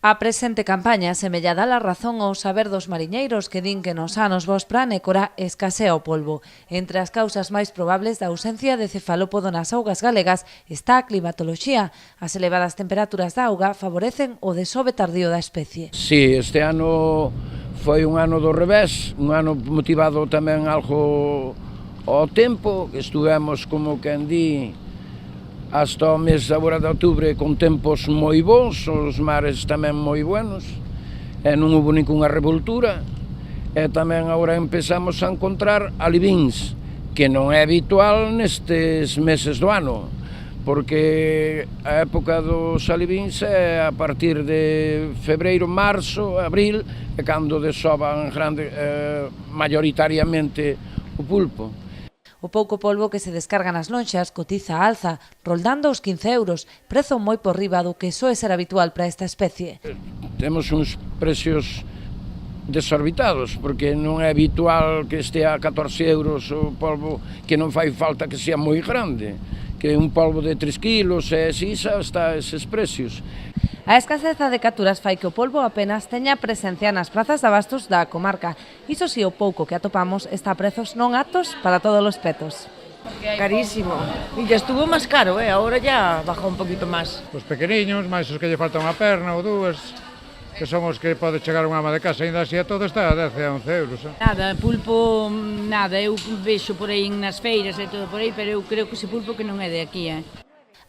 A presente campaña semella dar a razón ao saber dos mariñeiros que din que nos anos vos pra Nécora escasea o polvo. Entre as causas máis probables da ausencia de cefalópodo nas augas galegas está a climatoloxía. As elevadas temperaturas da auga favorecen o desove tardío da especie. Sí, este ano foi un ano do revés, un ano motivado tamén algo ao tempo, que estuvemos como quen di hasta o mes agora de outubro con tempos moi bons, os mares tamén moi buenos, e non houve ningunha revoltura, e tamén agora empezamos a encontrar alibíns, que non é habitual nestes meses do ano, porque a época dos alibíns é a partir de febreiro, marzo, abril, é cando desoban maioritariamente o pulpo. O pouco polvo que se descarga nas lonxas cotiza a alza, roldando os 15 euros, prezo moi por riba do que soe ser habitual para esta especie. Temos uns precios desorbitados, porque non é habitual que este a 14 euros o polvo, que non fai falta que sea moi grande, que un polvo de 3 kilos e así xa está eses precios. A escaseza de capturas fai que o polvo apenas teña presencia nas prazas de abastos da comarca. Iso si, o pouco que atopamos está a prezos non aptos para todos os petos. Carísimo. E ya estuvo máis caro, ahora ya bajou un poquito máis. Os pequeniños, máis os que lle falta unha perna ou dúas, que son os que pode chegar unha ama de casa, ainda así a todo está a 10 e 11 euros. Nada, pulpo, nada, eu vexo por aí nas feiras e todo por aí, pero eu creo que ese pulpo que non é de aquí,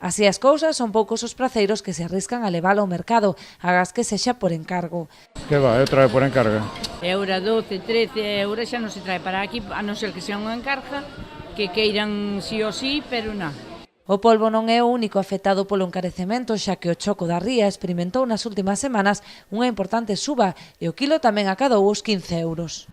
Así as cousas, son poucos os praceiros que se arriscan a leválo ao mercado, agás que sexa por encargo. Que va, eu traio por encarga. Eura 12, 13 euros xa non se trae para aquí, a non ser que sea unha encarga, que queiran sí ou sí, pero non. O polvo non é o único afectado polo encarecemento, xa que o Choco da Ría experimentou nas últimas semanas unha importante suba e o quilo tamén acadou os 15 euros.